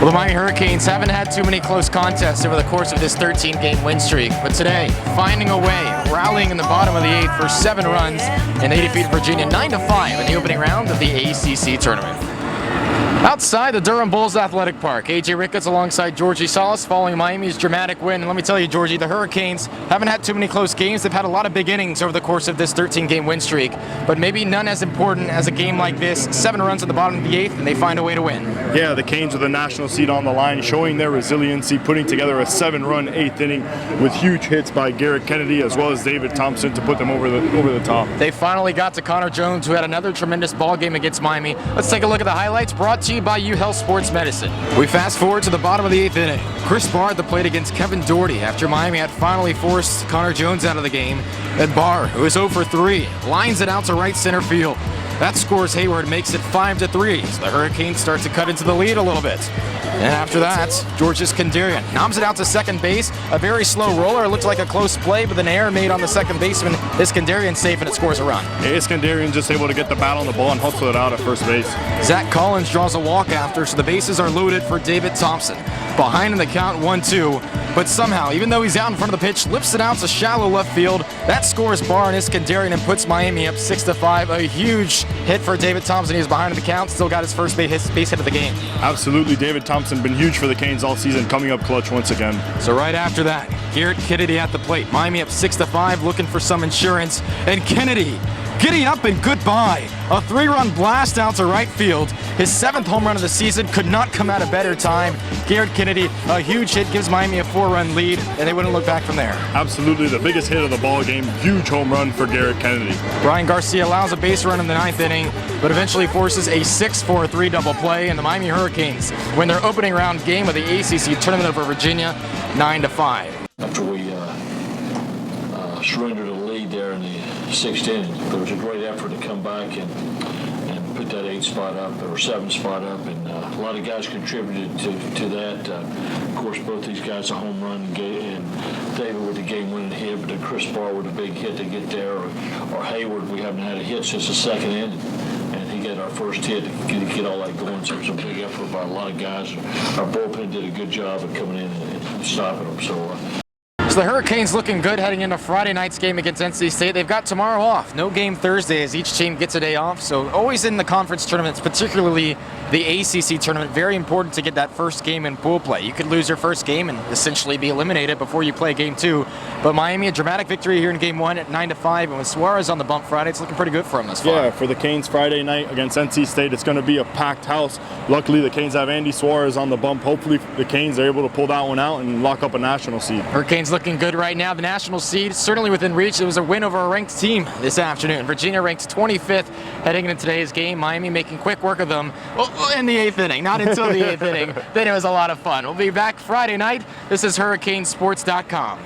Well, the Miami Hurricanes haven't had too many close contests over the course of this 13-game win streak, but today, finding a way, rallying in the bottom of the 8th for 7 runs, and they defeated Virginia 9-5 in the opening round of the ACC tournament. Outside the Durham Bulls Athletic Park, A.J. Ricketts alongside Jorgie Salas following Miami's dramatic win. And let me tell you, Jorgie, the Hurricanes haven't had too many close games. They've had a lot of big innings over the course of this 13-game win streak, but maybe none as important as a game like this. 7 runs at the bottom of the 8th, and they find a way to win. Yeah, the Canes with a national seed on the line, showing their resiliency, putting together a 7-run 8th inning with huge hits by Garrett Kennedy as well as David Thompson to put them over the top. They finally got to Connor Jones, who had another tremendous ball game against Miami. Let's take a look at the highlights brought to you by UHealth Sports Medicine. We fast forward to the bottom of the 8th inning. Chris Barr at the plate against Kevin Doherty after Miami had finally forced Connor Jones out of the game. And Barr, who is 0 for 3, lines it out to right center field. That scores Hayward, makes it 5-3. So the Hurricanes start to cut into the lead a little bit. And after that, Georges Kandarian noms it out to second base. A very slow roller. It looked like a close play, but an error made on the second baseman. Iskandarian safe, and it scores a run. Iskandarian just able to get the bat on the ball and hustle it out at first base. Zach Collins draws a walk after, so the bases are loaded for David Thompson. Behind in the count, 1-2. But somehow, even though he's out in front of the pitch, lifts it out to shallow left field. That scores Barr and Iskandarian and puts Miami up 6-5. A huge hit for David Thompson. He's behind in the count, still got his first base hit of the game. Absolutely, David Thompson been huge for the Canes all season, coming up clutch once again. So right after that, Garrett Kennedy at the plate. Miami up 6-5, looking for some insurance. And Kennedy getting up and goodbye. A 3-run blast out to right field. His 7th home run of the season could not come at a better time. Garrett Kennedy, a huge hit, gives Miami a 4-run lead, and they wouldn't look back from there. Absolutely, the biggest hit of the ball game. Huge home run for Garrett Kennedy. Brian Garcia allows a base run in the 9th inning, but eventually forces a 6-4-3 double play, and the Miami Hurricanes win their opening round game of the ACC tournament over Virginia 9-5. After we surrendered a lead there in the 6th inning, there was a great effort to come back and put that 8th spot up, or 7th spot up, and a lot of guys contributed to that. Of course, both these guys a home run, and David with the game-winning hit, but then Chris Barr with a big hit to get there, or Hayward, we haven't had a hit since the 2nd inning. And he got our first hit to get all that going, so it was a big effort by a lot of guys. Our bullpen did a good job of coming in and stopping them. So the Hurricanes looking good heading into Friday night's game against NC State. They've got tomorrow off. No game Thursday as each team gets a day off. So always in the conference tournaments, particularly the ACC tournament, very important to get that first game in pool play. You could lose your first game and essentially be eliminated before you play game 2. But Miami, a dramatic victory here in game 1 at 9-5. And with Suarez on the bump Friday, it's looking pretty good for him this far. Yeah, for the Canes Friday night against NC State, it's going to be a packed house. Luckily, the Canes have Andy Suarez on the bump. Hopefully, the Canes are able to pull that one out and lock up a national seed. Hurricanes looking good right now. The national seed certainly within reach. It was a win over a ranked team this afternoon. Virginia ranks 25th heading into today's game. Miami making quick work of them in the 8th inning. Not until the 8th inning. Then it was a lot of fun. We'll be back Friday night. This is HurricaneSports.com.